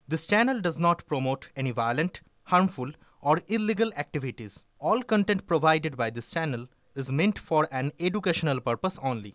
This channel does not promote any violent, harmful, or illegal activities. All content provided by this channel is meant for an educational purpose only.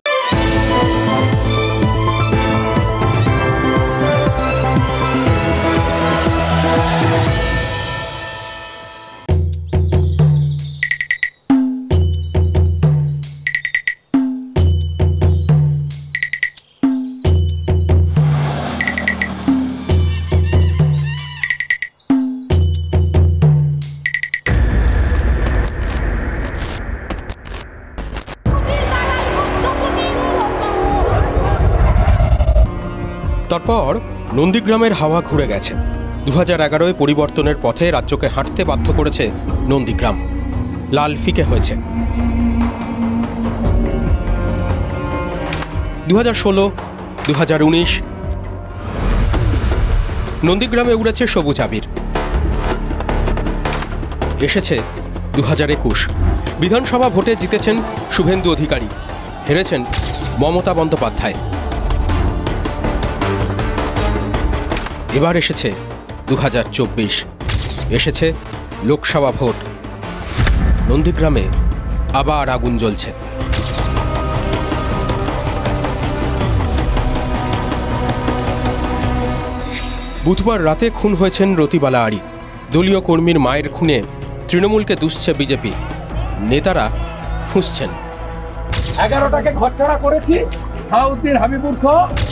তারপর নন্দীগ্রামের হাওয়া ঘুরে গেছে। 2011-এ পরিবর্তনের পথে রাজ্যকে হাঁটতে বাধ্য করেছে নন্দীগ্রাম। লাল ফিকে হয়েছে। 2016, 2019 নন্দীগ্রামে উড়েছে সবুজ আবির। এসেছে 2021। বিধানসভা ভোটে জিতেছেন শুভেন্দু অধিকারী, হেরেছেন মমতা বন্দ্যোপাধ্যায়। এবার এসেছে 2024, এসেছে লোকসভা ভোট। নন্দীগ্রামে আবার আগুন জ্বলছে। বুধবার রাতে খুন হয়েছেন রতিবালা আরি। দলীয় কর্মীর মায়ের খুনে তৃণমূলকে দুষছে বিজেপি। নেতারা ফুঁসছেন। 11টাকে ঘরছাড়া করেছি।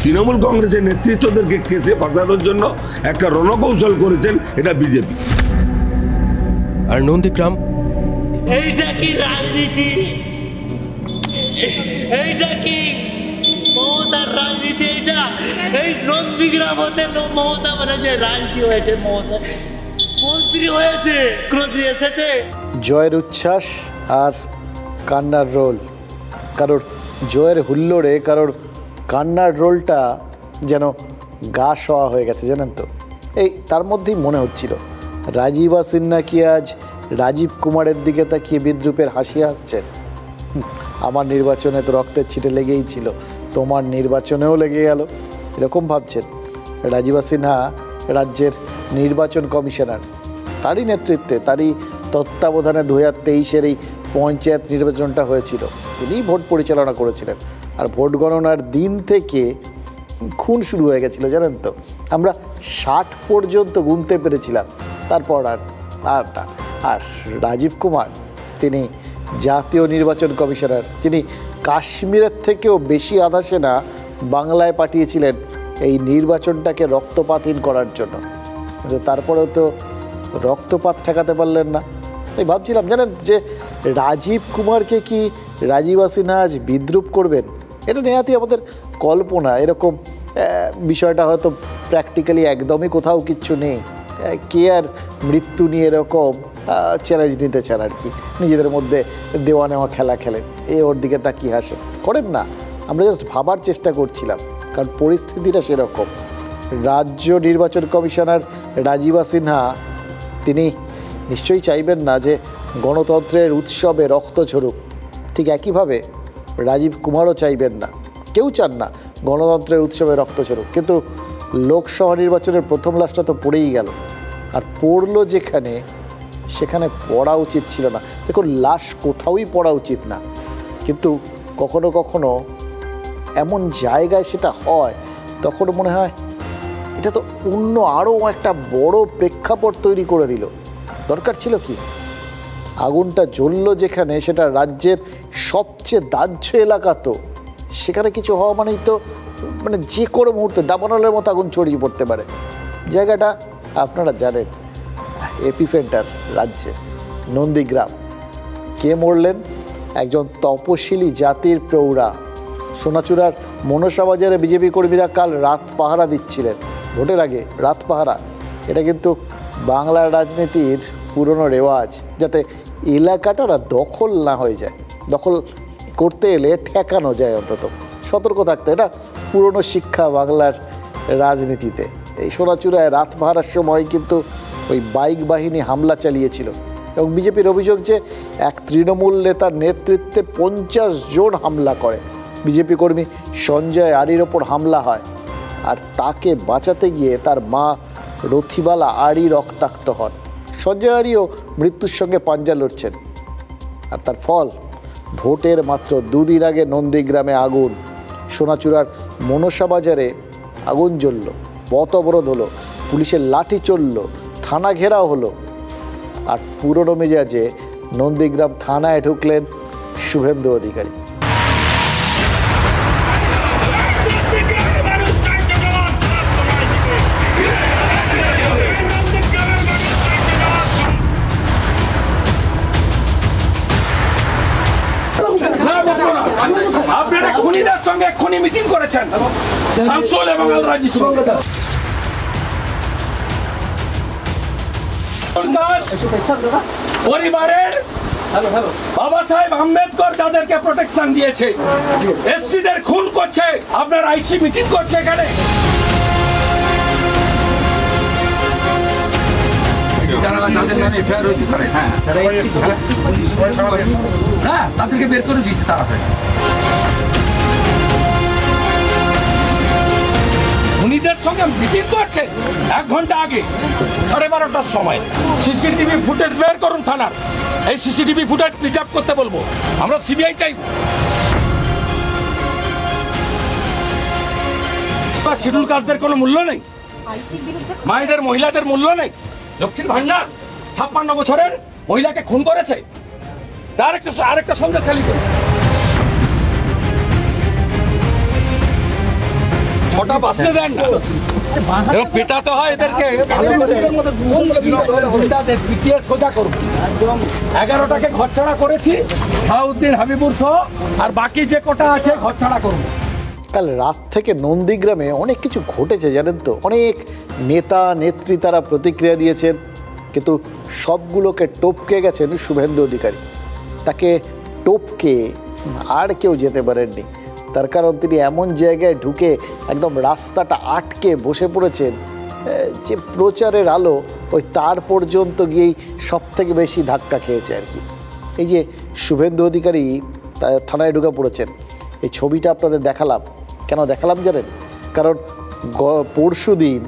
তৃণমূল কংগ্রেসের নেতৃত্বদেরকে কেসে ফাঁসানোর জন্য একটা রণকৌশল করেছেন, এটা বিজেপি। আর নন্দীগ্রাম, এইটা কি রাজনীতি? এইটা কি মমতার রাজনীতি? এইটা এই নন্দীগ্রাম হতে মমতা মানে যে রাজনীতি হয়েছে, মমতা মন্ত্রী হয়েছে, ক্রোধী এসেছে। জয়ের উচ্ছ্বাস আর কান্নার রোল, কারোর জয়ের হুল্লোড়ে কারোর কান্নার রোলটা যেন গা শোয়া হয়ে গেছে, জানেন তো। এই তার মধ্যেই মনে হচ্ছিল রাজীবা সিনহা কি আজ রাজীব কুমারের দিকে তাকিয়ে বিদ্রুপের হাসি হাসছেন। আমার নির্বাচনে তো রক্তের ছিটে লেগেই ছিল, তোমার নির্বাচনেও লেগে গেল, এরকম ভাবছেন রাজীবা সিনহা রাজ্যের নির্বাচন কমিশনার। তারই নেতৃত্বে, তারই তত্ত্বাবধানে 2023-এর এই পঞ্চায়েত নির্বাচনটা হয়েছিল। তিনিই ভোট পরিচালনা করেছিলেন। আর ভোট গণনার দিন থেকে খুন শুরু হয়ে গেছিল, জানেন তো। আমরা 60 পর্যন্ত গুনতে পেরেছিলাম, তারপর আর রাজীব কুমার, তিনি জাতীয় নির্বাচন কমিশনার, যিনি কাশ্মীরের থেকেও বেশি আধা সেনা বাংলায় পাঠিয়েছিলেন এই নির্বাচনটাকে রক্তপাতহীন করার জন্য। কিন্তু তারপরেও তো রক্তপাত ঠেকাতে পারলেন না। তাই ভাবছিলাম, জানেন, যে রাজীব কুমারকে কি রাজীবা সিনহা আজ বিদ্রুপ করবেন, এটা নেহাতি আমাদের কল্পনা। এরকম বিষয়টা হয়তো প্র্যাকটিক্যালি একদমই কোথাও কিচ্ছু নেই। কে আর মৃত্যু নিয়ে এরকম চ্যালেঞ্জ নিতে চান আর কি, নিজেদের মধ্যে দেওয়া নেওয়া খেলা খেলেন, ওর দিকে তাকিয়ে হাসেন, করেন না। আমরা জাস্ট ভাবার চেষ্টা করছিলাম, কারণ পরিস্থিতিটা সেরকম। রাজ্য নির্বাচন কমিশনার রাজীবা সিনহা, তিনি নিশ্চয়ই চাইবেন না যে গণতন্ত্রের উৎসবে রক্ত ঝরুক। ঠিক একইভাবে রাজীব কুমারও চাইবেন না, কেউ চান না গণতন্ত্রের উৎসবে রক্ত ঝরুক। কিন্তু লোকসভা নির্বাচনের প্রথম লাশটা তো পড়েই গেল, আর পড়লো যেখানে, সেখানে পড়া উচিত ছিল না। দেখুন, লাশ কোথাওই পড়া উচিত না, কিন্তু কখনো কখনো এমন জায়গায় সেটা হয়, তখন মনে হয় এটা তো অন্য আরও একটা বড় প্রেক্ষাপট তৈরি করে দিল। দরকার ছিল কি? আগুনটা জ্বললো যেখানে, সেটা রাজ্যের সবচেয়ে দাহ্য এলাকা, তো সেখানে কিছু হওয়া মানেই তো মানে যে কোনো মুহূর্তে দাবানলের মতো আগুন ছড়িয়ে পড়তে পারে। জায়গাটা আপনারা জানেন, এপিসেন্টার রাজ্যের নন্দীগ্রাম। কে মরলেন? একজন তপশিলি জাতির প্রৌঢ়া। সোনাচূড়ার মনসা বাজারে বিজেপি কর্মীরা কাল রাত পাহারা দিচ্ছিলেন, ভোটের আগে রাত পাহারা। এটা কিন্তু বাংলার রাজনীতির পুরনো রেওয়াজ, যাতে এলাকাটা দখল না হয়ে যায়। দখল করতে এলে ঠেকানো যায়, অন্তত সতর্ক থাকতে। এটা পুরনো শিক্ষা বাংলার রাজনীতিতে। এই সোনাচূড়ায় রাত পাহারার সময় কিন্তু ওই বাইক বাহিনী হামলা চালিয়েছিল, এবং বিজেপির অভিযোগ যে এক তৃণমূল নেতার নেতৃত্বে 50 জন হামলা করে। বিজেপি কর্মী সঞ্জয় আরির ওপর হামলা হয়, আর তাকে বাঁচাতে গিয়ে তার মা রথিবালা আরই রক্তাক্ত হন। সঞ্জয় আরইও মৃত্যুর সঙ্গে পাঞ্জা লড়ছেন। আর তার ফল, ভোটের মাত্র 2 দিন আগে নন্দীগ্রামে আগুন, সোনাচূড়ার মনসা বাজারে আগুন জ্বলল, পথ অবরোধ হলো, পুলিশের লাঠি চলল, থানা ঘেরাও হলো। আর পুরনো মেজাজে নন্দীগ্রাম থানায় ঢুকলেন শুভেন্দু অধিকারী। আপনারা খুনিদের সঙ্গে খুনি মিটিং করেছেন, শামসুল এবং আল রাজি সঙ্গে। পরিবারের বাবা সাহেব আম্বেদকর তাদেরকে প্রোটেকশন দিয়েছে, এসসিদের খুন করছে, আপনার আইসি মিটিং করছে এখানে। হ্যাঁ, তাদেরকে বের করে দিয়েছে তারা। খুনিদের সঙ্গে মিটিং করছে 1 ঘন্টা আগে, 12:30টার সময়। সিসিটিভি ফুটেজ বের করুন থানার, এই সিসিটিভি ফুটেজ প্রিজার্ভ করতে বলবো, আমরা সিবিআই চাইব। শিডিউল কাস্টদের কোনো মূল্য নেই, মায়েদের মহিলাদের মূল্য নেই। লক্ষ্মীর ভান্ডার 56 বছরের মহিলাকে খুন করেছে, আরেকটা সন্দেশ খালি করেছে। 6টা বাজতে দেন না, পেটাতে হয় এদেরকে, সোজা করবো। 11টাকে ঘরছাড়া করেছি, শাহাউদ্দিন হাবিবুর সহ, আর বাকি যে কটা আছে ঘরছাড়া করবো। কাল রাত থেকে নন্দীগ্রামে অনেক কিছু ঘটেছে জানেন তো। অনেক নেতা নেত্রী তারা প্রতিক্রিয়া দিয়েছেন, কিন্তু সবগুলোকে টপকে গেছেন শুভেন্দু অধিকারী। তাকে টপকে আর কেউ যেতে পারেননি, তার কারণ তিনি এমন জায়গায় ঢুকে একদম রাস্তাটা আটকে বসে পড়েছেন যে প্রচারের আলো ওই তার পর্যন্ত গিয়েই সব থেকে বেশি ধাক্কা খেয়েছে আর কি। এই যে শুভেন্দু অধিকারী থানায় ঢুকে পড়েছেন, এই ছবিটা আপনাদের দেখালাম। কেন দেখালাম জানেন? কারণ পরশু দিন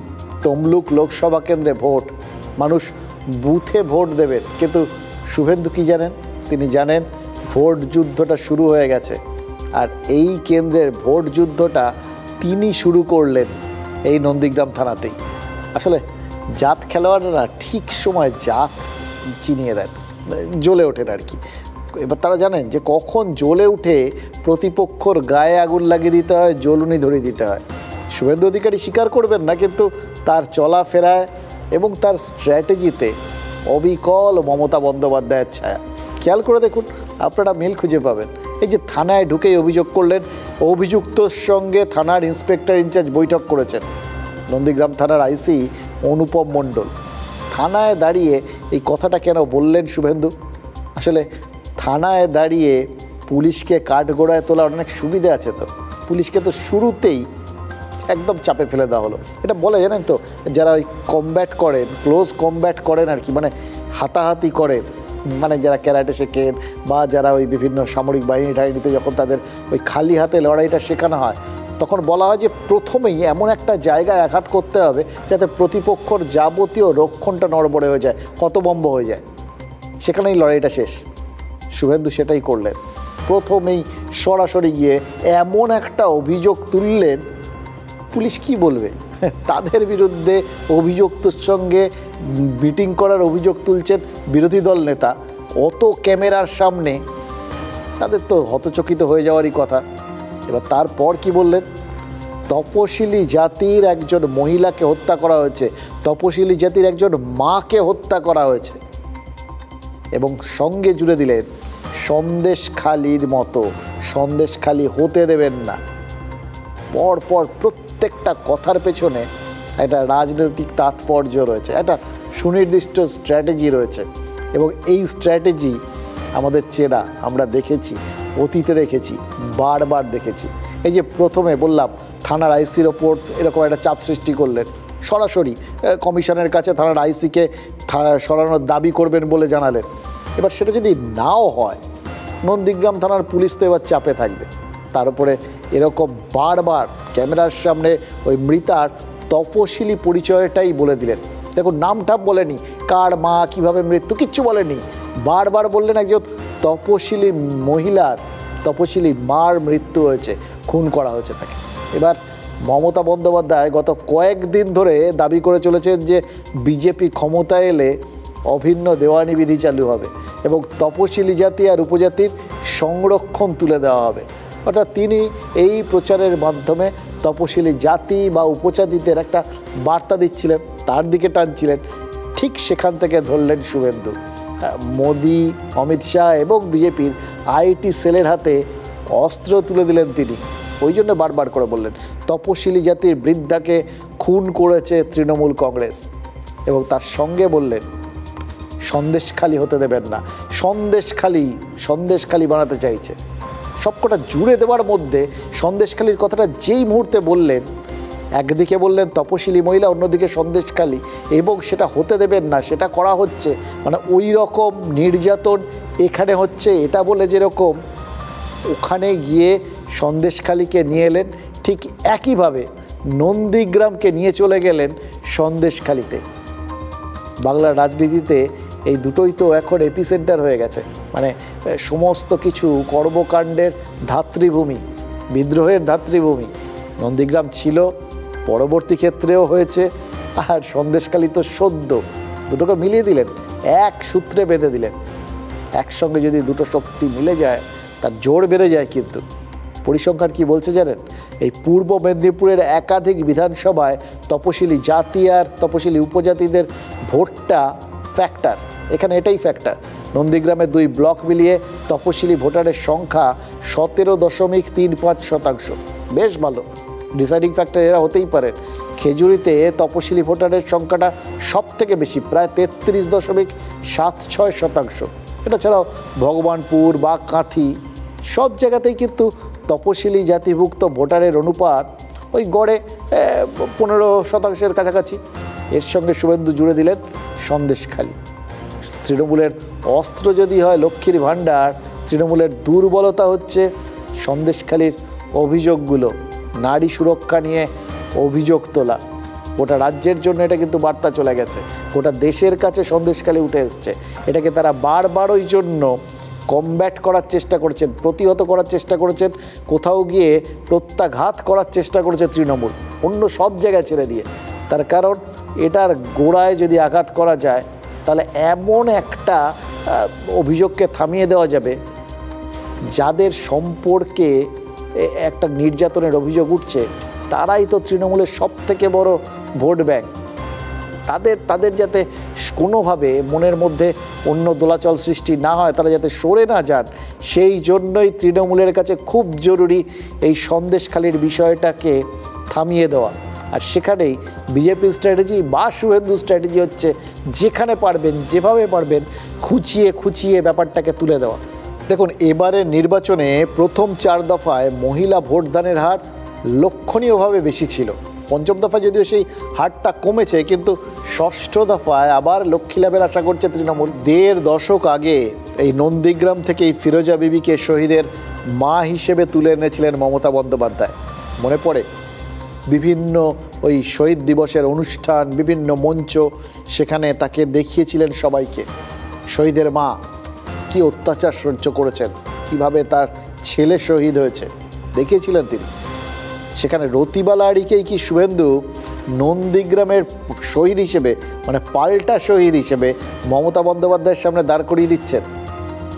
তমলুক লোকসভা কেন্দ্রে ভোট, মানুষ বুথে ভোট দেবেন, কিন্তু শুভেন্দু কি জানেন? তিনি জানেন ভোট যুদ্ধটা শুরু হয়ে গেছে। আর এই কেন্দ্রের ভোট যুদ্ধটা তিনি শুরু করলেন এই নন্দীগ্রাম থানাতেই। আসলে জাত খেলোয়াড়রা ঠিক সময় জাত চিনিয়ে দেন, জ্বলে ওঠেন আর কি। এবার তারা জানেন যে কখন জ্বলে উঠে প্রতিপক্ষর গায়ে আগুন লাগিয়ে দিতে হয়, জ্বলুনি ধরিয়ে দিতে হয়। শুভেন্দু অধিকারী স্বীকার করবেন না, কিন্তু তার চলাফেরায় এবং তার স্ট্র্যাটেজিতে অবিকল মমতা বন্দ্যোপাধ্যায়ের ছায়া। খেয়াল করে দেখুন, আপনারা মিল খুঁজে পাবেন। এই যে থানায় ঢুকেই অভিযোগ করলেন, অভিযুক্তর সঙ্গে থানার ইন্সপেক্টর ইনচার্জ বৈঠক করেছেন। নন্দীগ্রাম থানার আইসি অনুপম মণ্ডল থানায় দাঁড়িয়ে এই কথাটা কেন বললেন শুভেন্দু? আসলে থানায় দাঁড়িয়ে পুলিশকে কাঠগোড়ায় তোলার অনেক সুবিধা আছে তো। পুলিশকে তো শুরুতেই একদম চাপে ফেলে দেওয়া হলো। এটা বলে জানেন তো, যারা ওই কমব্যাট করেন, ক্লোজ কমব্যাট করেন আর কি, মানে হাতাহাতি করেন, মানে যারা ক্যারাটে শেখেন বা যারা ওই বিভিন্ন সামরিক বাহিনীতে যখন তাদের ওই খালি হাতে লড়াইটা শেখানো হয়, তখন বলা হয় যে প্রথমেই এমন একটা জায়গায় আঘাত করতে হবে যাতে প্রতিপক্ষর যাবতীয় রক্ষণটা নড়বড়ে হয়ে যায়, হতভম্ব হয়ে যায়, সেখানেই লড়াইটা শেষ। শুভেন্দু সেটাই করলেন। প্রথমেই সরাসরি গিয়ে এমন একটা অভিযোগ তুললেন, পুলিশ কি বলবে? তাদের বিরুদ্ধে অভিযুক্তর সঙ্গে মিটিং করার অভিযোগ তুলছেন বিরোধী দল নেতা, অত ক্যামেরার সামনে, তাদের তো হতচকিত হয়ে যাওয়ারই কথা। এবার তারপর কি বললেন? তপশিলি জাতির একজন মহিলাকে হত্যা করা হয়েছে, তপশিলি জাতির একজন মাকে হত্যা করা হয়েছে, এবং সঙ্গে জুড়ে দিলেন সন্দেশখালির মতো সন্দেশখালি হতে দেবেন না। পরপর প্রত্যেকটা কথার পেছনে একটা রাজনৈতিক তাৎপর্য রয়েছে, একটা সুনির্দিষ্ট স্ট্র্যাটেজি রয়েছে, এবং এই স্ট্র্যাটেজি আমাদের চেনা, আমরা দেখেছি, অতীতে দেখেছি, বারবার দেখেছি। এই যে প্রথমে বললাম থানার আইসির ওপর এরকম একটা চাপ সৃষ্টি করলেন, সরাসরি কমিশনের কাছে থানার আইসিকে সরানোর দাবি করবেন বলে জানালেন। এবার সেটা যদি নাও হয়, নন্দীগ্রাম থানার পুলিশ তো এবার চাপে থাকবে। তার উপরে এরকম বারবার ক্যামেরার সামনে ওই মৃতার তপশিলি পরিচয়টাই বলে দিলেন। দেখুন, নামটাম বলেনি, কার মা, কিভাবে মৃত্যু, কিচ্ছু বলেনি। বারবার বললেন একজন তপশিলি মহিলার, তপশিলি মার মৃত্যু হয়েছে, খুন করা হয়েছে তাকে। এবার মমতা বন্দ্যোপাধ্যায় গত কয়েকদিন ধরে দাবি করে চলেছেন যে বিজেপি ক্ষমতায় এলে অভিন্ন দেওয়ানি বিধি চালু হবে এবং তপশিলি জাতি আর উপজাতির সংরক্ষণ তুলে দেওয়া হবে। অর্থাৎ তিনি এই প্রচারের মাধ্যমে তপশিলি জাতি বা উপজাতিদের একটা বার্তা দিচ্ছিলেন, তার দিকে টানছিলেন। ঠিক সেখান থেকে ধরলেন শুভেন্দু। মোদি, অমিত শাহ এবং বিজেপির আইটি সেলের হাতে অস্ত্র তুলে দিলেন তিনি। ওই জন্য বারবার করে বললেন তপশিলি জাতির বৃদ্ধাকে খুন করেছে তৃণমূল কংগ্রেস, এবং তার সঙ্গে বললেন সন্দেশখালি হতে দেবেন না, সন্দেশখালি বানাতে চাইছে। সবকটা জুড়ে দেওয়ার মধ্যে সন্দেশখালির কথাটা যেই মুহূর্তে বললেন, একদিকে বললেন তপশিলি মহিলা, অন্যদিকে সন্দেশখালি, এবং সেটা হতে দেবেন না, সেটা করা হচ্ছে, মানে ওই রকম নির্যাতন এখানে হচ্ছে, এটা বলে যেরকম ওখানে গিয়ে সন্দেশখালিকে নিয়ে এলেন, ঠিক একইভাবে নন্দীগ্রামকে নিয়ে চলে গেলেন সন্দেশখালিতে। বাংলার রাজনীতিতে এই দুটোই তো এখন এপিসেন্টার হয়ে গেছে, মানে সমস্ত কিছু কর্মকাণ্ডের ধাত্রীভূমি, বিদ্রোহের ধাত্রীভূমি। নন্দীগ্রাম ছিল, পরবর্তী ক্ষেত্রেও হয়েছে, আর সন্দেশখালি তো সদ্য। দুটোকে মিলিয়ে দিলেন, এক সূত্রে বেঁধে দিলেন। একসঙ্গে যদি দুটো শক্তি মিলে যায় তার জোর বেড়ে যায়। কিন্তু পরিসংখ্যান কি বলছে জানেন? এই পূর্ব মেদিনীপুরের একাধিক বিধানসভায় তপশিলি জাতি আর তপশিলি উপজাতিদের ভোটটা ফ্যাক্টর, এখানে এটাই ফ্যাক্টর। নন্দীগ্রামের 2 ব্লক মিলিয়ে তপশিলি ভোটারের সংখ্যা 17.35%, বেশ ভালো। ডিসাইডিং ফ্যাক্টর এরা হতেই পারেন। খেজুরিতে তপশিলি ভোটারের সংখ্যাটা সব থেকে বেশি, প্রায় 33.76%। এটা ছাড়াও ভগবানপুর বা কাঁথি সব জায়গাতেই কিন্তু তপশিলি জাতিভুক্ত ভোটারের অনুপাত ওই গড়ে 15% কাছাকাছি। এর সঙ্গে শুভেন্দু জুড়ে দিলেন সন্দেশখালি। তৃণমূলের অস্ত্র যদি হয় লক্ষ্মীর ভাণ্ডার, তৃণমূলের দুর্বলতা হচ্ছে সন্দেশখালির অভিযোগগুলো, নারী সুরক্ষা নিয়ে অভিযোগ তোলা। গোটা রাজ্যের জন্য এটা কিন্তু বার্তা চলে গেছে, গোটা দেশের কাছে সন্দেশখালি উঠে এসছে। এটাকে তারা বারবার ওই জন্য কমব্যাট করার চেষ্টা করেছেন, প্রতিহত করার চেষ্টা করেছেন, কোথাও গিয়ে প্রত্যাঘাত করার চেষ্টা করেছে তৃণমূল, অন্য সব জায়গায় ছেড়ে দিয়ে। তার কারণ এটার গোড়ায় যদি আঘাত করা যায় তাহলে এমন একটা অভিযোগকে থামিয়ে দেওয়া যাবে, যাদের সম্পর্কে একটা নির্যাতনের অভিযোগ উঠছে তারাই তো তৃণমূলের সব থেকে বড় ভোট ব্যাংক। তাদের যাতে কোনোভাবে মনের মধ্যে অন্য দোলাচল সৃষ্টি না হয়, তারা যাতে সরে না যান, সেই জন্যই তৃণমূলের কাছে খুব জরুরি এই সন্দেশখালির বিষয়টাকে থামিয়ে দেওয়া। আর সেখানেই বিজেপির স্ট্র্যাটেজি বা শুভেন্দু স্ট্র্যাটেজি হচ্ছে যেখানে পারবেন, যেভাবে পারবেন খুঁচিয়ে ব্যাপারটাকে তুলে দেওয়া। দেখুন, এবারের নির্বাচনে প্রথম 4 দফায় মহিলা ভোটদানের হার লক্ষণীয়ভাবে বেশি ছিল। পঞ্চম দফায় যদিও সেই হারটা কমেছে, কিন্তু ষষ্ঠ দফায় আবার লক্ষ্মী লাভের আশা করছে তৃণমূল। 1.5 দশক আগে এই নন্দীগ্রাম থেকে এই ফিরোজা বিবিকে শহীদের মা হিসেবে তুলে এনেছিলেন মমতা বন্দ্যোপাধ্যায়। মনে পড়ে বিভিন্ন ওই শহীদ দিবসের অনুষ্ঠান, বিভিন্ন মঞ্চ, সেখানে তাকে দেখিয়েছিলেন সবাইকে। শহীদের মা কি অত্যাচার সহ্য করেছেন, কিভাবে তার ছেলে শহীদ হয়েছে দেখিয়েছিলেন তিনি। সেখানে রতিবালা আড়িকেই কি শুভেন্দু নন্দীগ্রামের শহীদ হিসেবে, মানে পাল্টা শহীদ হিসেবে মমতা বন্দ্যোপাধ্যায়ের সামনে দাঁড় করিয়ে দিচ্ছেন।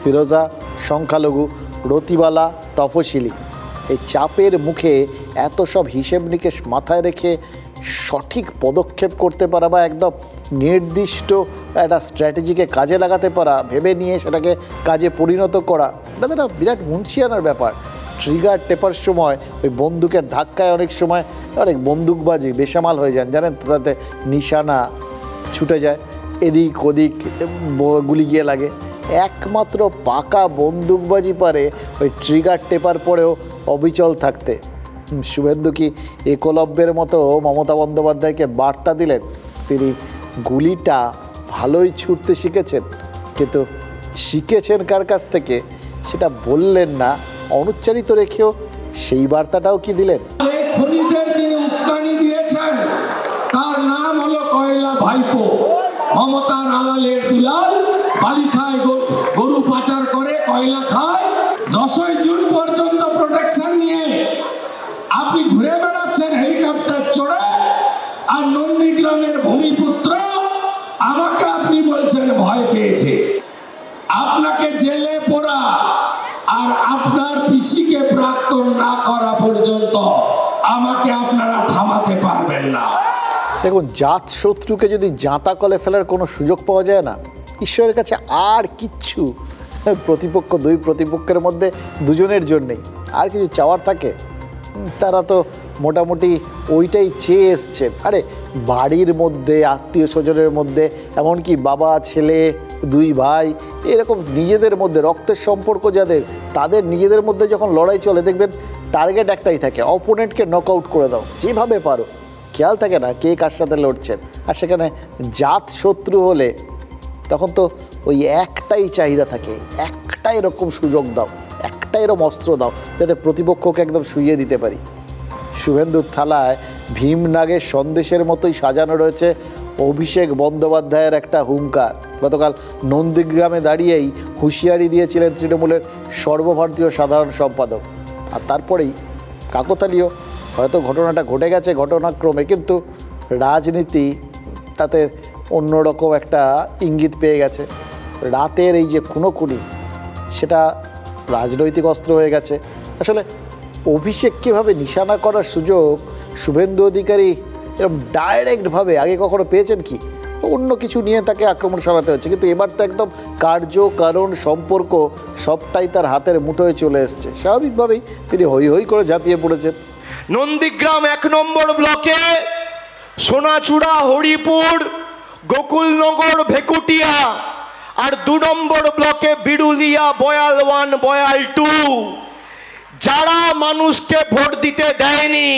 ফিরোজা সংখ্যালঘু, রতিবালা তফসিলি। এই চাপের মুখে এত সব হিসেব নিকেশ মাথায় রেখে সঠিক পদক্ষেপ করতে পারা বা একদম নির্দিষ্ট একটা স্ট্র্যাটেজিকে কাজে লাগাতে পারা, ভেবে নিয়ে সেটাকে কাজে পরিণত করা, এটা তো একটা বিরাট মুন্সিয়ানার ব্যাপার। ট্রিগার টেপার সময় ওই বন্দুকের ধাক্কায় অনেক সময় অনেক বন্দুকবাজি বেসামাল হয়ে যান, জানেন তো, তাতে নিশানা ছুটে যায়, এদিক ওদিক গুলি গিয়ে লাগে। একমাত্র পাকা বন্দুকবাজি পারে ওই ট্রিগার টেপার পরেও অবিচল থাকতে। শুভেন্দু কি একলব্যের মতো মমতা বন্দ্যোপাধ্যায়কে বার্তা দিলেন? তিনি গুলিটা ভালোই ছুটতে শিখেছেন, কিন্তু শিখেছেন কার কাছ থেকে সেটা বললেন না, অনুচ্চারিত রেখেও সেই বার্তাটাও কি দিলেন? খুনিদের যিনি উস্কানি দিয়েছেন ভাইপো মমতার আলালের দুলাল বালি খায়, গরু পাচার করে, কয়লা খায়। 10ই জুন পর্যন্ত প্রোটেকশন নিয়ে আপনি ঘুরে বেড়াচ্ছেন হেলিকপ্টার চড়ে, আর নন্দীগ্রামের ভূমিপুত্র আমাকে আপনি বলছেন ভয় পেয়েছে। আপনাকে জেলে পোড়া আর আপনার পিসিকে প্রাক্তন না করা পর্যন্ত আমাকে আপনারা থামাতে পারবেন না। দেখুন, জাত শত্রুকে যদি জাঁতা কলে ফেলার কোনো সুযোগ পাওয়া যায় না, ঈশ্বরের কাছে আর কিচ্ছু প্রতিপক্ষ, দুই প্রতিপক্ষের মধ্যে দুজনের জন্যেই আর কিছু চাওয়ার থাকে? তারা তো মোটামুটি ওইটাই চেয়ে এসছেন। আরে বাড়ির মধ্যে, আত্মীয় স্বজনের মধ্যে, এমনকি বাবা ছেলে, দুই ভাই, এরকম নিজেদের মধ্যে রক্তের সম্পর্ক যাদের, তাদের নিজেদের মধ্যে যখন লড়াই চলে, দেখবেন টার্গেট একটাই থাকে, অপোনেন্টকে নক আউট করে দাও যেভাবে পারো। খেয়াল থাকে না কে কার সাথে লড়ছেন। আর সেখানে জাত শত্রু হলে তখন তো ওই একটাই চাহিদা থাকে, একটা এরকম সুযোগ দাও, একটা এরকম অস্ত্র দাও যাতে প্রতিপক্ষকে একদম শুইয়ে দিতে পারি। শুভেন্দুর থালায় ভীমনাগের সন্দেশের মতোই সাজানো রয়েছে অভিষেক বন্দ্যোপাধ্যায়ের একটা হুঙ্কার। গতকাল নন্দীগ্রামে দাঁড়িয়েই হুঁশিয়ারি দিয়েছিলেন তৃণমূলের সর্বভারতীয় সাধারণ সম্পাদক। আর তারপরেই কাকতালীয়, হয়তো ঘটনাটা ঘটে গেছে ঘটনাক্রমে, কিন্তু রাজনীতি তাতে অন্যরকম একটা ইঙ্গিত পেয়ে গেছে। রাতের এই যে খুনোখুনি, সেটা রাজনৈতিক অস্ত্র হয়ে গেছে। আসলে অভিষেক কীভাবে নিশানা করার সুযোগ শুভেন্দু অধিকারী এরকম ডাইরেক্টভাবে আগে কখনো পেয়েছেন কি? অন্য কিছু নিয়ে তাকে আক্রমণ চালাতে হচ্ছে, কিন্তু এবার তো একদম কার্য কারণ সম্পর্ক সবটাই তার হাতের মুঠোয় চলে এসছে। স্বাভাবিকভাবেই তিনি হই হই করে ঝাঁপিয়ে পড়েছেন। নন্দীগ্রাম 1 নম্বর ব্লকে সোনাচূড়া, হরিপুর, গোকুলনগর, ভেকুটিয়া, আর 2 নম্বর ব্লকে বিরুলিয়া, বয়াল 1, বয়াল 2, যারা মানুষকে ভোট দিতে দেয়নি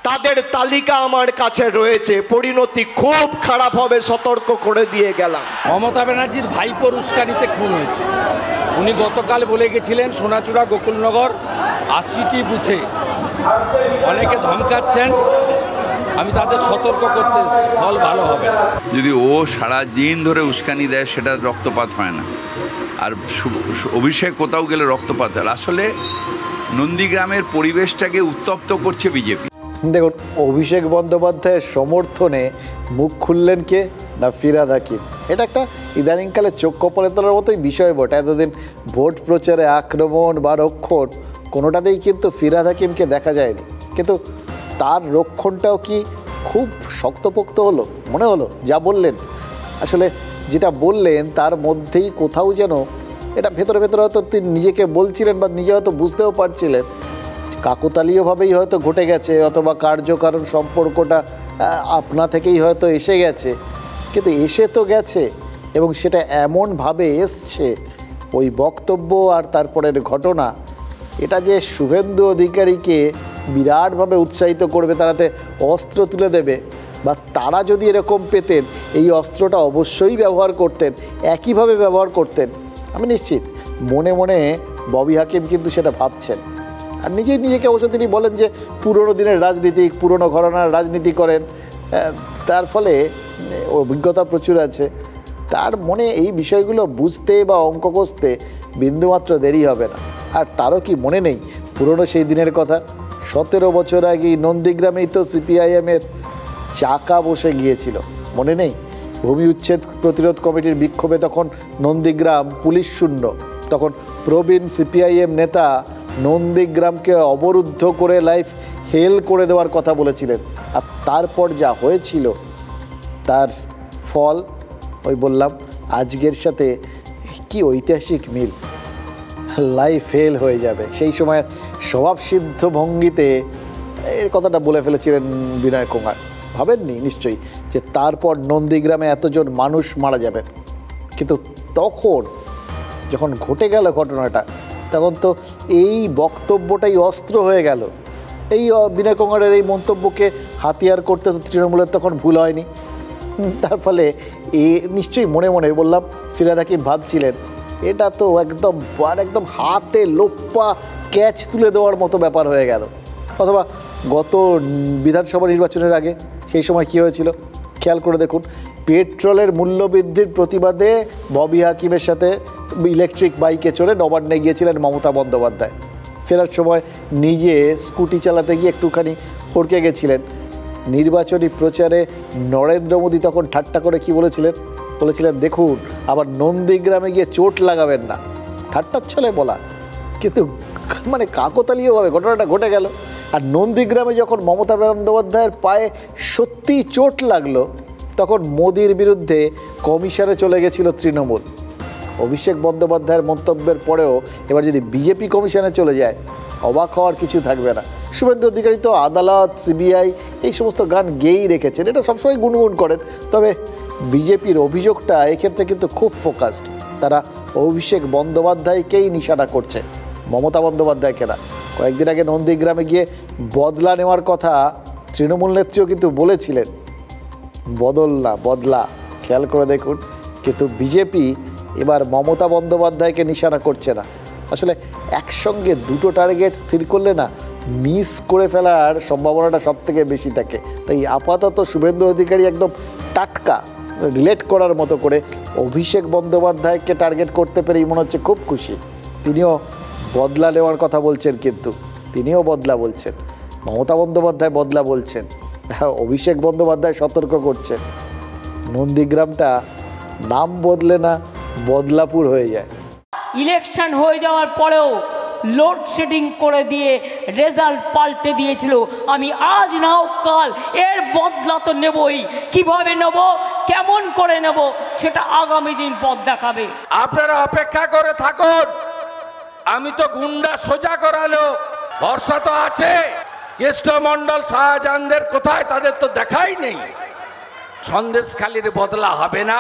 তাদের তালিকা আমার কাছে রয়েছে। পরিণতি খুব খারাপ হবে, সতর্ক করে দিয়ে গেলাম। মমতা ব্যানার্জির ভাইপোর উস্কানিতে খুন হয়েছে। উনি গতকাল বলে গেছিলেন সোনাচূড়া, গোকুলনগর 80টি বুথে অনেকে ধমকাচ্ছেন, আমি তাদের সতর্ক করতে এসেছি, ফল ভালো হবে। যদি ও সারা দিন ধরে উস্কানি দেয় সেটা রক্তপাত হয় না, আর অভিষেক কোথাও গেলে রক্তপাত হয়। আসলে নন্দীগ্রামের পরিবেশটাকে উত্তপ্ত করছে বিজেপি। দেখুন, অভিষেক বন্দ্যোপাধ্যায়ের সমর্থনে মুখ খুললেন কে না ফিরহাদ হাকিম। এটা একটা ইদানিংকালে চোখ কপালে তোলার মতোই বিষয় বটে। এতদিন ভোট প্রচারে আক্রমণ বা রক্ষণ কোনোটাতেই কিন্তু ফিরহাদ হাকিমকে দেখা যায়নি, কিন্তু তার রক্ষণটাও কি খুব শক্তপোক্ত হলো? মনে হলো যা বললেন, আসলে যেটা বললেন তার মধ্যেই কোথাও যেন এটা ভেতরে ভেতরে হয়তো তিনি নিজেকে বলছিলেন বা নিজে হয়তো বুঝতেও পারছিলেন কাকতালীয়ভাবেই হয়তো ঘটে গেছে, অথবা কার্যকারণ সম্পর্কটা আপনা থেকেই হয়তো এসে গেছে। কিন্তু এসে তো গেছে, এবং সেটা এমনভাবে এসছে, ওই বক্তব্য আর তারপরের ঘটনা, এটা যে শুভেন্দু অধিকারীকে বিরাটভাবে উৎসাহিত করবে, তারাতে অস্ত্র তুলে দেবে, বা তারা যদি এরকম পেতেন এই অস্ত্রটা অবশ্যই ব্যবহার করতেন, একইভাবে ব্যবহার করতেন। আমি নিশ্চিত মনে মনে ববি হাকিম কিন্তু সেটা ভাবছেন। আর নিজেই নিজেকে অবশ্য তিনি বলেন যে পুরনো দিনের রাজনীতিক, পুরনো ঘরানার রাজনীতি করেন, তার ফলে অভিজ্ঞতা প্রচুর আছে। তার মনে এই বিষয়গুলো বুঝতে বা অঙ্ক কষতে বিন্দুমাত্র দেরি হবে না। আর তারও কি মনে নেই পুরনো সেই দিনের কথা? 17 বছর আগেই নন্দীগ্রামেই তো সিপিআইএমের চাকা বসে গিয়েছিল, মনে নেই? ভূমি উচ্ছেদ প্রতিরোধ কমিটির বিক্ষোভে তখন নন্দীগ্রাম পুলিশ শূন্য। তখন প্রবীণ সিপিআইএম নেতা নন্দীগ্রামকে অবরুদ্ধ করে লাইফ হেল করে দেওয়ার কথা বলেছিলেন। আর তারপর যা হয়েছিল তার ফল ওই বললাম, আজকের সাথে কি ঐতিহাসিক মিল। লাইফ ফেল হয়ে যাবে। সেই সময় স্বভাবসিদ্ধ ভঙ্গিতে এই কথাটা বলে ফেলেছিলেন বিনয় কুমার। ভাবেননি নিশ্চয়ই যে তারপর নন্দীগ্রামে এতজন মানুষ মারা যাবেন। কিন্তু তখন যখন ঘটে গেল ঘটনাটা, তখন তো এই বক্তব্যটাই অস্ত্র হয়ে গেল। এই বিনয় কুমারের এই মন্তব্যকে হাতিয়ার করতে তো তৃণমূলের তখন ভুল হয়নি। তার ফলে নিশ্চয়ই মনে মনে বললাম ফিরহাদ হাকিম ভাবছিলেন এটা তো একদম হাতে লোপ্পা ক্যাচ তুলে দেওয়ার মতো ব্যাপার হয়ে গেল। অথবা গত বিধানসভা নির্বাচনের আগে সেই সময় কী হয়েছিল খেয়াল করে দেখুন, পেট্রোলের মূল্যবৃদ্ধির প্রতিবাদে ববি হাকিমের সাথে ইলেকট্রিক বাইকে চড়ে নবান্নে গিয়েছিলেন মমতা বন্দ্যোপাধ্যায়। ফেরার সময় নিজে স্কুটি চালাতে গিয়ে একটুখানি হড়কে গেছিলেন। নির্বাচনী প্রচারে নরেন্দ্র মোদী তখন ঠাট্টা করে কি বলেছিলেন দেখুন আবার নন্দীগ্রামে গিয়ে চোট লাগাবেন না, ঠাট্টার ছলে বলা, কিন্তু মানে কাকতালীয়ভাবে ঘটনাটা ঘটে গেল। আর নন্দীগ্রামে যখন মমতা বন্দ্যোপাধ্যায়ের পায়ে সত্যিই চোট লাগলো তখন মোদির বিরুদ্ধে কমিশনে চলে গেছিল তৃণমূল। অভিষেক বন্দ্যোপাধ্যায়ের মন্তব্যের পরেও এবার যদি বিজেপি কমিশনে চলে যায় অবাক হওয়ার কিছু থাকবে না। শুভেন্দু অধিকারী তো আদালত, সিবিআই এই সমস্ত গান গেয়েই রেখেছেন, এটা সবসময় গুনগুন করেন। তবে বিজেপির অভিযোগটা এক্ষেত্রে কিন্তু খুব ফোকাসড, তারা অভিষেক বন্দ্যোপাধ্যায়কেই নিশানা করছে, মমতা বন্দ্যোপাধ্যায়কে না। কয়েকদিন আগে নন্দীগ্রামে গিয়ে বদলা নেওয়ার কথা তৃণমূল নেত্রীও কিন্তু বলেছিলেন, বদল না বদলা, খেয়াল করে দেখুন। কিন্তু বিজেপি এবার মমতা বন্দ্যোপাধ্যায়কে নিশানা করছে না। আসলে একসঙ্গে দুটো টার্গেট স্থির করলে না মিস করে ফেলার সম্ভাবনাটা সব থেকে বেশি থাকে। তাই আপাতত শুভেন্দু অধিকারী একদম টাটকা রিলেট করার মতো করে অভিষেক বন্দ্যোপাধ্যায়কে টার্গেট করতে পেরেই মনে হচ্ছে খুব খুশি। তিনিও বদলা নেওয়ার কথা বলছেন, কিন্তু তিনিও বদলা বলছেন, মমতা বন্দ্যোপাধ্যায় বদলা বলছেন, অভিষেক বন্দ্যোপাধ্যায় সতর্ক করছেন নন্দীগ্রামটা নাম বদলে না বদলাপুর হয়ে যায়। ইলেকশন হয়ে যাওয়ার পরেও লোডশেডিং করে দিয়ে রেজাল্ট পাল্টে দিয়েছিল। আমি আজ নাও কাল এর বদলা তো নেবই, কিভাবে নেব, কেমন করে নেব সেটা আগামী দিন পথ দেখাবে। আপনারা অপেক্ষা করে থাকুন, আমি তো গুন্ডা সোজা করালো, ভরসা তো আছে। কৃষ্ণমন্ডল শাহজাহানদের কোথায়, তাদের তো দেখাই নেই। সন্দেশখালীর বদলা হবে না,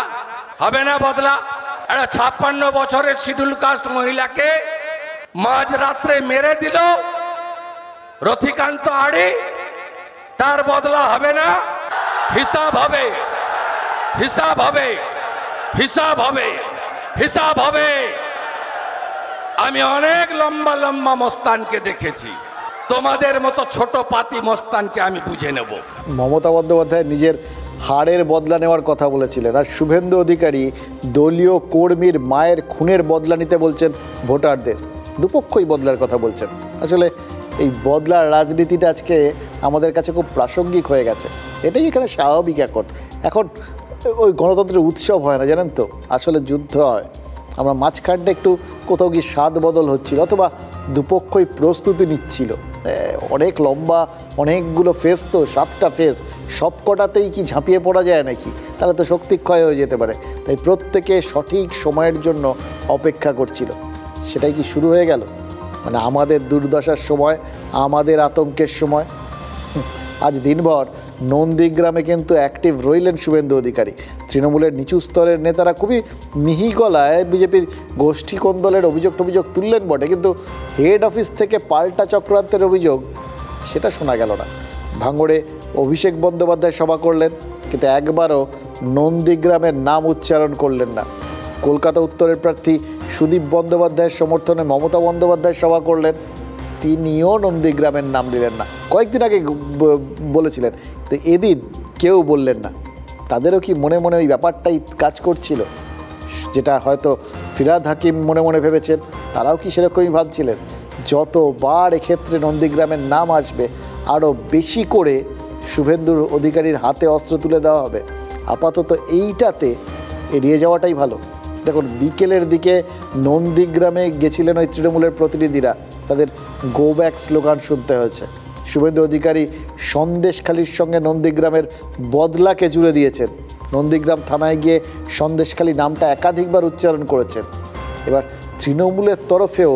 হবে না বদলা। একটা 56 বছরের শিডিউল কাস্ট মহিলাকে মাঝ রাত্রে মেরে দিল রথিকান্ত আড়ি, তার বদলা হবে না। হিসাব হবে, হিসাব হবে, হিসাব হবে, হিসাব হবে। আমি অনেক লম্বা লম্বা মস্তানকে দেখেছি, তোমাদের মতো ছোট পাতি মস্তানকে আমি বুঝে নেব। মমতা বন্দ্যোপাধ্যায় নিজের হাড়ের বদলা নেওয়ার কথা বলেছিলেন, আর শুভেন্দু অধিকারী দলীয় কর্মীর মায়ের খুনের বদলা নিতে বলছেন ভোটারদের। দুপক্ষই বদলার কথা বলছেন। আসলে এই বদলার রাজনীতিটা আজকে আমাদের কাছে খুব প্রাসঙ্গিক হয়ে গেছে। এটাই এখানে স্বাভাবিক। এখন ওই গণতন্ত্রের উৎসব হয় না, জানেন তো, আসলে যুদ্ধ হয়। আমরা মাঝখানটা একটু কোথাও গিয়ে স্বাদ বদল হচ্ছিল, অথবা দুপক্ষই প্রস্তুতি নিচ্ছিল। অনেক লম্বা অনেকগুলো ফেজ, তো 7টা ফেজ, সব কটাতেই কি ঝাঁপিয়ে পড়া যায় নাকি? তাহলে তো শক্তিক্ষয় হয়ে যেতে পারে। তাই প্রত্যেকে সঠিক সময়ের জন্য অপেক্ষা করছিল। সেটাই কি শুরু হয়ে গেল? মানে আমাদের দুর্দশার সময়, আমাদের আতঙ্কের সময়। আজ দিনভর নন্দীগ্রামে কিন্তু অ্যাক্টিভ রইলেন শুভেন্দু অধিকারী। তৃণমূলের নিচু স্তরের নেতারা খুবই মিহি গলায় বিজেপির গোষ্ঠী কোন্দলের অভিযোগ তুললেন বটে, কিন্তু হেড অফিস থেকে পাল্টা চক্রান্তের অভিযোগ সেটা শোনা গেল না। ভাঙড়ে অভিষেক বন্দ্যোপাধ্যায় সভা করলেন, কিন্তু একবারও নন্দীগ্রামের নাম উচ্চারণ করলেন না। কলকাতা উত্তরের প্রার্থী সুদীপ বন্দ্যোপাধ্যায়ের সমর্থনে মমতা বন্দ্যোপাধ্যায় সভা করলেন, তিনিও নন্দীগ্রামের নাম নিলেন না। কয়েকদিন আগে বলেছিলেন, তো এদিন কেউ বললেন না। তাদেরও কি মনে মনে ওই ব্যাপারটাই কাজ করছিল, যেটা হয়তো ফিরহাদ হাকিম মনে মনে ভেবেছেন, তারাও কি সেরকমই ভাবছিলেন? যতবার এক্ষেত্রে নন্দীগ্রামের নাম আসবে আরও বেশি করে শুভেন্দুর অধিকারীর হাতে অস্ত্র তুলে দেওয়া হবে। আপাতত এইটাতে এড়িয়ে যাওয়াটাই ভালো। দেখুন, বিকেলের দিকে নন্দীগ্রামে গেছিলেন ওই তৃণমূলের প্রতিনিধিরা, তাদের গো ব্যাক স্লোগান শুনতে হয়েছে। শুভেন্দু অধিকারী সন্দেশখালীর সঙ্গে নন্দীগ্রামের বদলাকে জুড়ে দিয়েছেন। নন্দীগ্রাম থানায় গিয়ে সন্দেশখালী নামটা একাধিকবার উচ্চারণ করেছেন। এবার তৃণমূলের তরফেও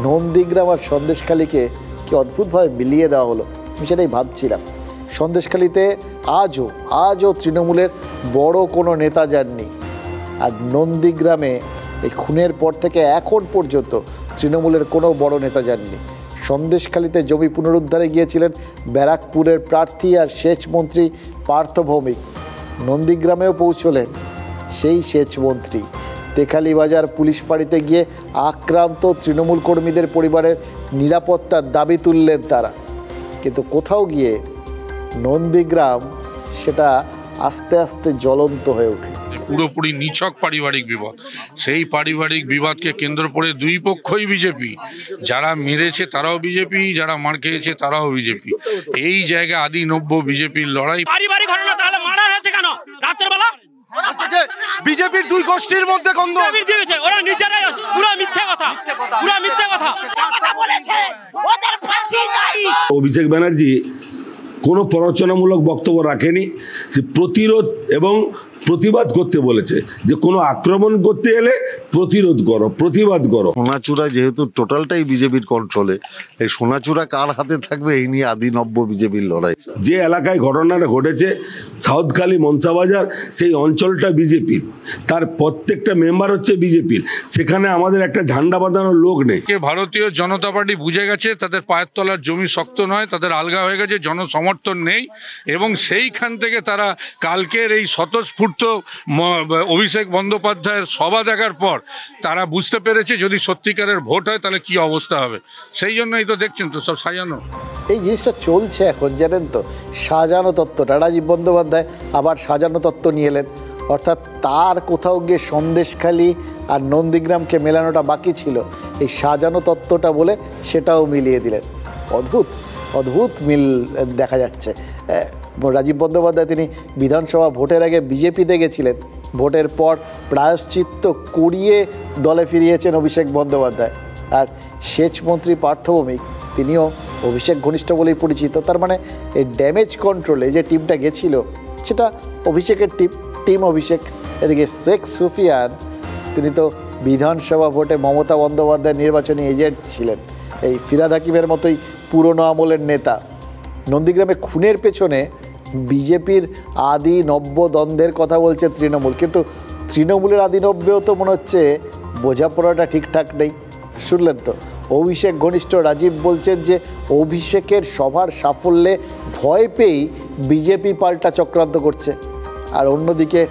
নন্দীগ্রাম আর সন্দেশখালীকে কি অদ্ভুতভাবে মিলিয়ে দেওয়া হলো, আমি সেটাই ভাবছিলাম। সন্দেশখালীতে আজও তৃণমূলের বড় কোনো নেতা যাননি, আর নন্দীগ্রামে এই খুনের পর থেকে এখন পর্যন্ত তৃণমূলের কোনো বড় নেতা যাননি। সন্দেশখালীতে জমি পুনরুদ্ধারে গিয়েছিলেন ব্যারাকপুরের প্রার্থী আর সেচ মন্ত্রী পার্থ ভৌমিক। নন্দীগ্রামেও পৌঁছলেন সেই সেচ মন্ত্রী। তেখালীবাজার পুলিশ ফাঁড়িতে গিয়ে আক্রান্ত তৃণমূল কর্মীদের পরিবারের নিরাপত্তার দাবি তুললেন তারা। কিন্তু কোথাও গিয়ে নন্দীগ্রাম সেটা আস্তে আস্তে জ্বলন্ত হয়ে উঠল। পুরোপুরি নিছক পারিবারিক বিবাদ। সেই পারিবারিক বিবাদকে কেন্দ্র করে দুই পক্ষই বিজেপি, যারা মেরেছে তারাও বিজেপি, যারা মার খেয়েছে তারাও বিজেপি। এই জায়গায় আদি নব্য বিজেপির লড়াই। পারিবারিক ঘটনা, তাহলে মারা হয়েছে কেন রাতের বেলা? বিজেপির দুই গোষ্ঠীর মধ্যে দ্বন্দ্ব, ওরা নিজেরাই পুরো মিথ্যা কথা, পুরো মিথ্যা কথা বলেছে, ওদের ফাঁসি দায়ী। অভিষেক ব্যানার্জি কোনো প্ররোচনামূলক বক্তব্য রাখেনি, সে প্রতিরোধ এবং প্রতিবাদ করতে বলেছে, যে কোনো আক্রমণ করতে এলে প্রতিরোধ করো, প্রতিবাদ করো। সোনাচূড়া যেহেতু টোটালটাই বিজেপির কন্ট্রোলে, এই সোনাচূড়া কার হাতে থাকবে এই নিয়ে আদি নব্য বিজেপির লড়াই। যে এলাকায় ঘটনাটা ঘটেছে সাউথখালি মনসাবাজার, সেই অঞ্চলটা বিজেপির, তার প্রত্যেকটা মেম্বার হচ্ছে বিজেপির, সেখানে আমাদের একটা ঝান্ডা বাঁধানোর লোক নেই। ভারতীয় জনতা পার্টি বুঝে গেছে তাদের পায়ের তলার জমি শক্ত নয়, তাদের আলগা হয়ে গেছে, জনসমর্থন নেই, এবং সেইখান থেকে তারা কালকের এই স্বতঃস্ফূর্ত অভিষেক বন্দ্যোপাধ্যায়ের সভা দেখার পর তারা বুঝতে পেরেছে যদি সত্যিকারের ভোট হয় তাহলে কি অবস্থা হবে। সেই জন্যই তো দেখছেন তো সব সাজানো, এই জিনিসটা চলছে এখন, জানেন তো, সাজানো তত্ত্বটা। রাজীব বন্দ্যোপাধ্যায় আবার সাজানো তত্ত্ব নিয়ে এলেন, অর্থাৎ তার কোথাও গিয়ে সন্দেশখালি আর নন্দীগ্রামকে মেলানোটা বাকি ছিল, এই সাজানো তত্ত্বটা বলে সেটাও মিলিয়ে দিলেন। অদ্ভুত অদ্ভুত মিল দেখা যাচ্ছে। রাজীব বন্দ্যোপাধ্যায় তিনি বিধানসভা ভোটের আগে বিজেপিতে গেছিলেন, ভোটের পর প্রায়শ্চিত্ত করিয়ে দলে ফিরিয়েছেন অভিষেক বন্দ্যোপাধ্যায়। আর সেচমন্ত্রী পার্থ ভৌমিক তিনিও অভিষেক ঘনিষ্ঠ বলেই পরিচিত। তার মানে এই ড্যামেজ কন্ট্রোলে যে টিমটা গেছিল সেটা অভিষেকের টিম অভিষেক। এদিকে শেখ সুফিয়ান তিনি তো বিধানসভা ভোটে মমতা বন্দ্যোপাধ্যায়ের নির্বাচনী এজেন্ট ছিলেন, এই ফিরহাদ হাকিমের মতোই পুরনো আমলের নেতা। নন্দীগ্রামে খুনের পেছনে বিজেপির আদি নব্য দ্বন্দ্বের কথা বলছে তৃণমূল, কিন্তু তৃণমূলের আদি নব্যেও তো মনে হচ্ছে বোঝাপড়াটা ঠিকঠাক নেই। শুনলেন তো, অভিষেক ঘনিষ্ঠ রাজীব বলছেন যে অভিষেকের সভার সাফল্যে ভয় পেয়েই বিজেপি পাল্টা চক্রান্ত করছে। আর অন্যদিকে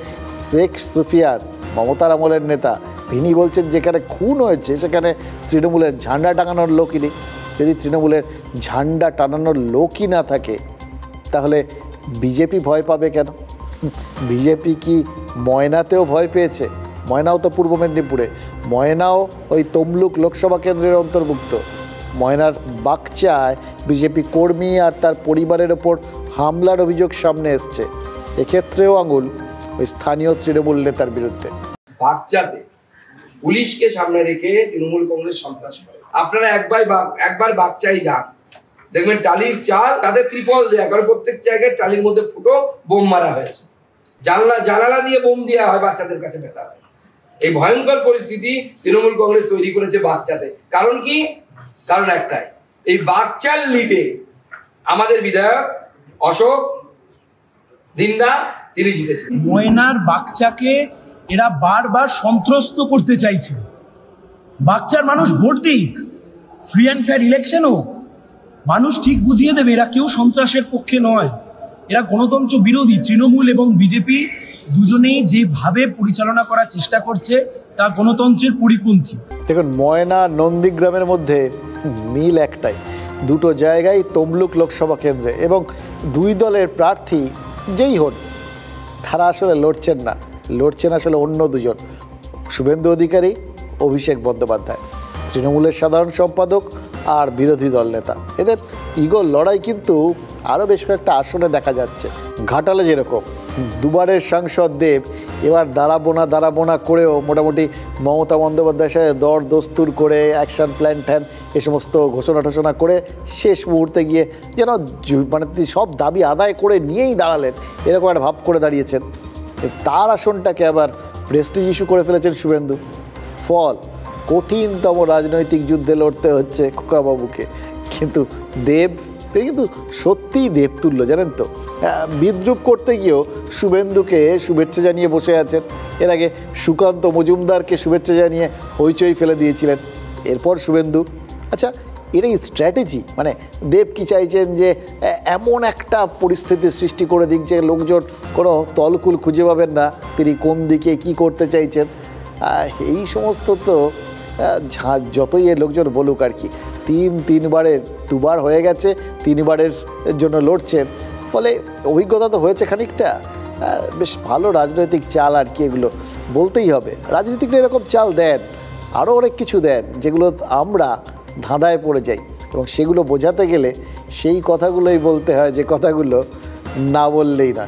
শেখ সুফিয়ান মমতার আমলের নেতা, তিনি বলছেন যেখানে খুন হয়েছে সেখানে তৃণমূলের ঝান্ডা টাঙানোর লোকই নেই। যদি তৃণমূলের ঝান্ডা টানানোর লোকই না থাকে তাহলে বিজেপি ভয় পাবে কেন? বিজেপি কি ময়নাতেও ভয় পেয়েছে? ময়নাও তো পূর্ব মেদিনীপুরে, ময়নাও ওই তমলুক লোকসভা কেন্দ্রের অন্তর্ভুক্ত। ময়নার বাগচায় বিজেপি কর্মী আর তার পরিবারের ওপর হামলার অভিযোগ সামনে এসছে। এক্ষেত্রেও আঙুল ওই স্থানীয় তৃণমূল নেতার বিরুদ্ধে। বাগচাতে পুলিশকে সামনে রেখে তৃণমূল কংগ্রেস সন্ত্রাস করে। আপনারা একবার বাগচাই যান, দেখবেন টালির চাল, তাদের ত্রিপল দেয়া, কারণ প্রত্যেক জায়গায় টালির মধ্যে ফুটো বোম মারা হয়েছে, জানালা দিয়ে বোম দেওয়া হয়, বাচ্চাদের কাছে ফেলা হয়। এই ভয়ঙ্কর পরিস্থিতি তৃণমূল কংগ্রেস তৈরি করেছে বাগচাতে। কারণ কি? কারণ একটাই, এই বাগচার লিডে আমাদের বিধায়ক অশোক দিন্দা তিনি জিতেছেন। ময়নার বাগচাকে এরা বারবার সন্ত্রস্ত করতে চাইছে। বাগচার মানুষ ভোট দিক, ফ্রি অ্যান্ড ফেয়ার ইলেকশন হোক, মানুষ ঠিক বুঝিয়ে দেবে এরা কেউ সন্ত্রাসের পক্ষে নয়, এরা গণতন্ত্র বিরোধী। তৃণমূল এবং বিজেপি দুজনেই যেভাবে পরিচালনা করার চেষ্টা করছে তা গণতন্ত্রের পরিপন্থী। দেখুন, ময়না নন্দীগ্রামের মধ্যে মিল একটাই, দুটো জায়গায় তমলুক লোকসভা কেন্দ্রে, এবং দুই দলের প্রার্থী যেই হন তারা আসলে লড়ছেন আসলে অন্য দুজন, শুভেন্দু অধিকারী, অভিষেক বন্দ্যোপাধ্যায়, তৃণমূলের সাধারণ সম্পাদক আর বিরোধী দল নেতা। এদের ইগোর লড়াই কিন্তু আরও বেশ কয়েকটা আসনে দেখা যাচ্ছে। ঘাটালে যেরকম দুবারের সাংসদ দেব এবার দাঁড়াবো না করেও মোটামুটি মমতা বন্দ্যোপাধ্যায়ের সাথে দর দস্তুর করে অ্যাকশন প্ল্যান ট্যান এ সমস্ত ঘোষণা করে শেষ মুহূর্তে গিয়ে যেন মানে সব দাবি আদায় করে নিয়েই দাঁড়ালেন, এরকম একটা ভাব করে দাঁড়িয়েছেন। তার আসনটাকে আবার প্রেস্টিজ ইস্যু করে ফেলেছেন শুভেন্দু। ফল, কঠিনতম রাজনৈতিক যুদ্ধে লড়তে হচ্ছে খোকাবাবুকে। কিন্তু দেব, তিনি কিন্তু সত্যিই দেবতুল্য, জানেন তো। বিদ্রুপ করতে গিয়েও শুভেন্দুকে শুভেচ্ছা জানিয়ে বসে আছেন। এর আগে সুকান্ত মজুমদারকে শুভেচ্ছা জানিয়ে হইচই ফেলে দিয়েছিলেন। এরপর শুভেন্দু, আচ্ছা এটাই স্ট্র্যাটেজি? মানে দেব কি চাইছেন যে এমন একটা পরিস্থিতির সৃষ্টি করে দিক যে লোকজন কোনো তলকুল খুঁজে পাবেন না তিনি কোন দিকে কি করতে চাইছেন? এই সমস্ত তো যতই এ লোকজন বলুক আর কি, তিনবারের দুবার হয়ে গেছে, তিনবারের জন্য লড়ছেন, ফলে অভিজ্ঞতা তো হয়েছে খানিকটা। বেশ ভালো রাজনৈতিক চাল আর কি, এগুলো বলতেই হবে। রাজনীতিকরা এরকম চাল দেন, আরও অনেক কিছু দেন যেগুলো আমরা ধাঁধায় পড়ে যাই, এবং সেগুলো বোঝাতে গেলে সেই কথাগুলোই বলতে হয় যে কথাগুলো না বললেই না।